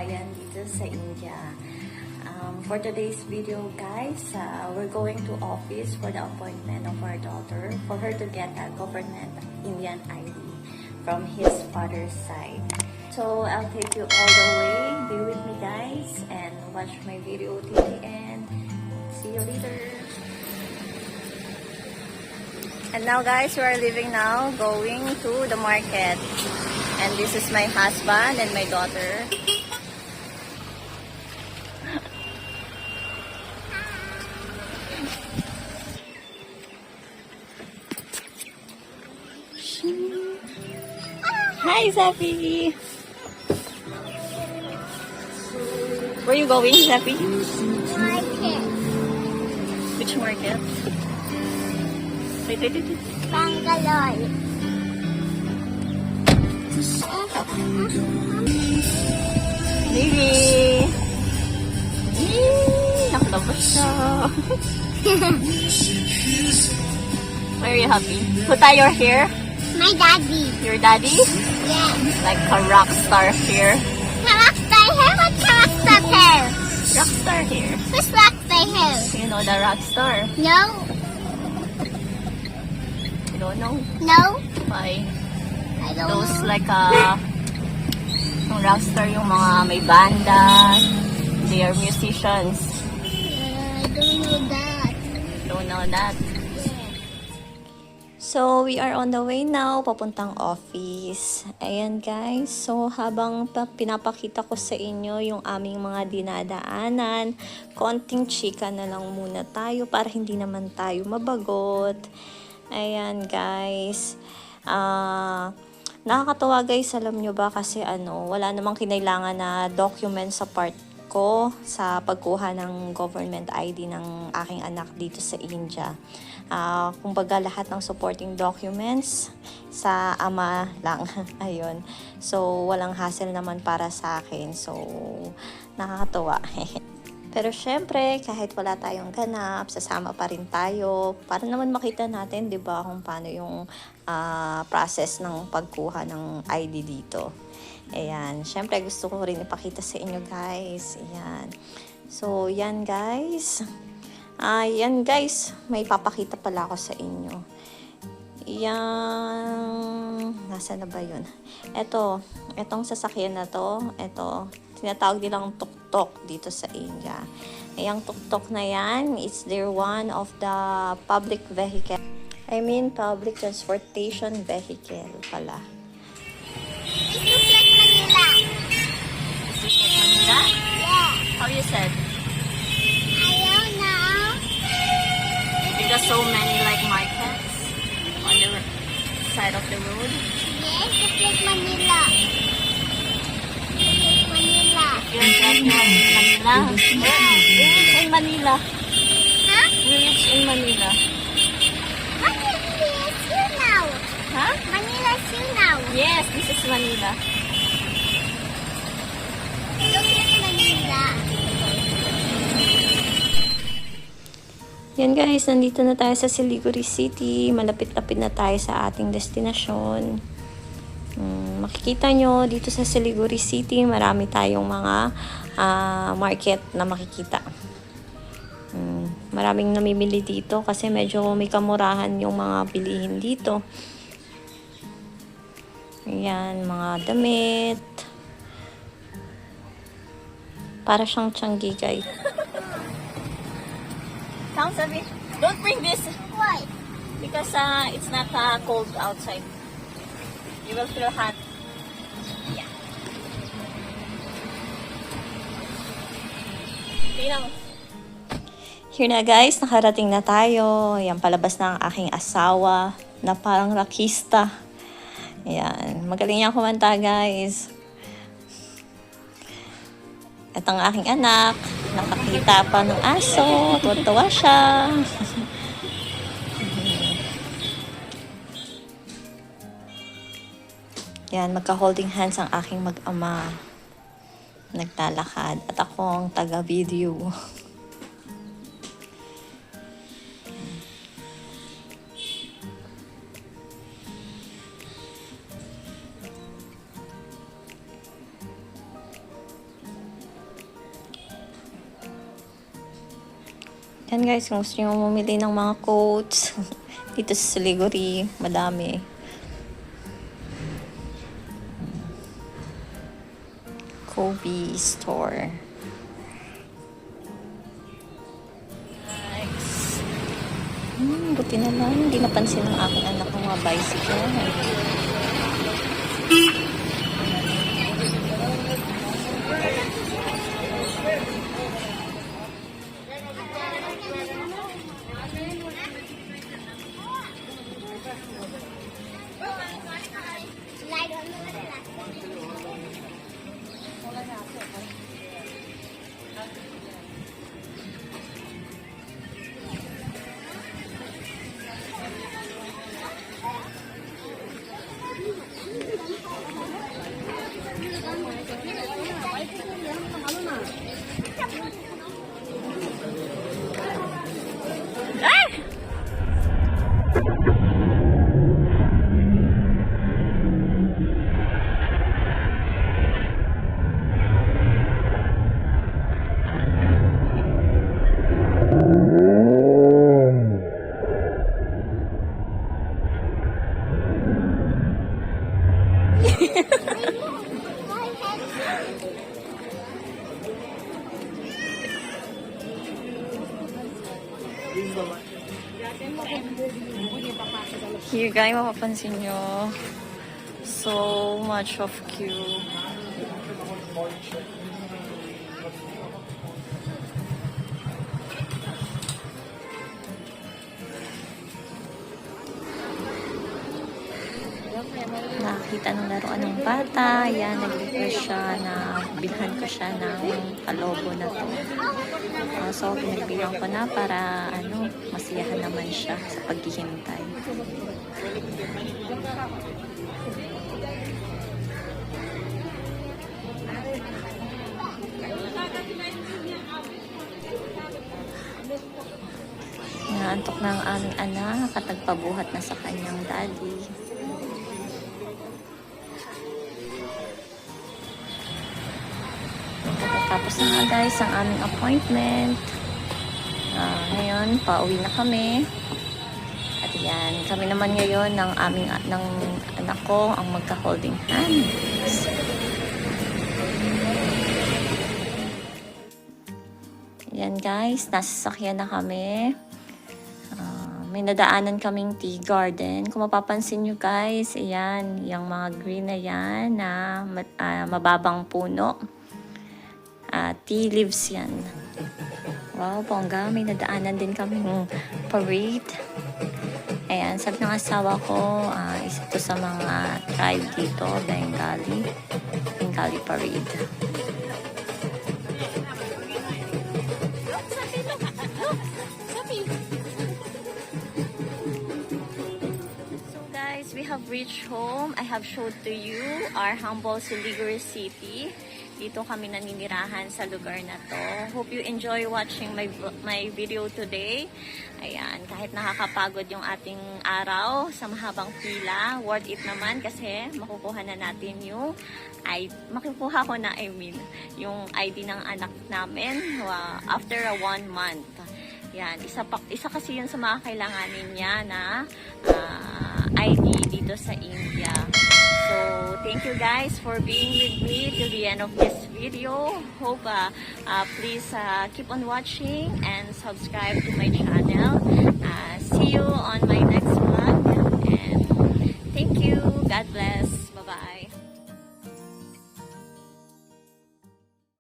Thailand dito sa India. For today's video guys, we're going to office for the appointment of our daughter for her to get a government Indian ID from his father's side. So I'll take you all the way. Be with me guys and watch my video till the end. See you later. And now guys, we are leaving now, going to the market. And this is my husband and my daughter. Hi, Zafi. Where are you going, Zafi? Market. Which market? Wait. Bangalore. Baby! Nakalabas siya. Why are you happy? Who tie your hair? My daddy. Your daddy? Yeah. Like a rock star hair. Character hair? What character hair? Rock star hair. Who's character hair? You know the rock star? No. You don't know? No. Why? I don't Those know. like yung rock star, yung mga may banda. They are musicians. I don't know that. Don't know that? So, we are on the way now, papuntang office. Ayan guys, so habang pinapakita ko sa inyo yung aming mga dinadaanan, konting chika na lang muna tayo para hindi naman tayo mabagot. Ayan guys, nakakatawa guys, alam nyo ba kasi wala namang kinailangan na document sa part ko sa pagkuha ng government ID ng aking anak dito sa India. Kumbaga lahat ng supporting documents sa ama lang. Ayun. So, walang hassle naman para sa akin. So, nakakatuwa. Pero syempre, kahit wala tayong ganap, sasama pa rin tayo para naman makita natin, 'di ba, kung paano yung process ng pagkuha ng ID dito. Ayan, syempre gusto ko rin ipakita sa inyo guys. Ayan. So, yan guys. Yan guys, may papakita pala ako sa inyo. Yan, nasa na ba yun? Etong sasakyan na to, tinatawag nilang tuk-tuk dito sa India. Yung tuk-tuk na yan, it's their one of the public vehicle. Public transportation vehicle pala. It looks like Manila. Is this like Manila? Yeah. How you said? I don't know. Because so many like markets on the side of the road. Yes, it's like Manila. It's like Manila. You're like Manila. We reach in Manila. Huh? We reach in Manila. Manila is here now. Huh? Manila is here now. Yes, this is Manila. Look at Manila. Yan guys, nandito na tayo sa Siliguri City. Malapit-lapit na tayo sa ating destinasyon. Makikita nyo dito sa Siliguri City, marami tayong mga market na makikita. Maraming namimili dito kasi medyo may kamurahan yung mga bilihin dito. Ayan, mga damit. Para siyang Changi guys. Come, Sabi. Don't bring this. Why? Because it's not cold outside. You will feel hot. Yeah. Tingnan. Here na guys, nakarating na tayo. Ayan, palabas na ang aking asawa na parang rakista. Ayan, magaling niyang kumanta guys. At ang aking anak, nakakita pa ng aso, tuwa siya. Yan, magka-holding hands ang aking mag-ama. Naglalakad at ako ang taga-video. Yan guys, kung gusto nyo bumili ng mga coats, dito sa Siliguri, madami. Kobe store. Nice. Buti naman, hindi napansin ng aking anak ng mga bicycle. Slide on the Here guys, mapapansin nyo, so much of queue. Nakakita ng laruan ng bata. Yan, nag-request siya na bilhan ko siya ng palobo na to. So, pinagbilang ko na para masiyahan naman siya sa paghihintay. Naantok na ang aming anak at nagpabuhat na sa kanyang daddy. Tapos na nga guys ang aming appointment. Ngayon, pauwi na kami. At yan, kami naman ngayon ng anak ko ang magka-holding hands. Yan guys, nasa sasakyan na kami. May nadaanan kaming tea garden. Kung mapapansin nyo guys, ayan, yung mga green na yan na mababang puno. Tea leaves yan. Wow, bongga. May nadaanan din kaming parade. Ayan, sabi ng asawa ko, isa to sa mga tribe dito, Bengali parade. So guys, we have reached home. I have showed to you our humble Siliguri City. Dito kami naninirahan sa lugar na to. Hope you enjoy watching my video today. Ayan, kahit nakakapagod yung ating araw sa mahabang pila, worth it naman kasi makukuha na natin yung makukuha ko na, yung ID ng anak namin after 1 month. Yan, isa kasi yun sa mga kailanganin niya na ID dito sa India. So, thank you guys for being with me till the end of this video. Hope please keep on watching and subscribe to my channel. See you on my next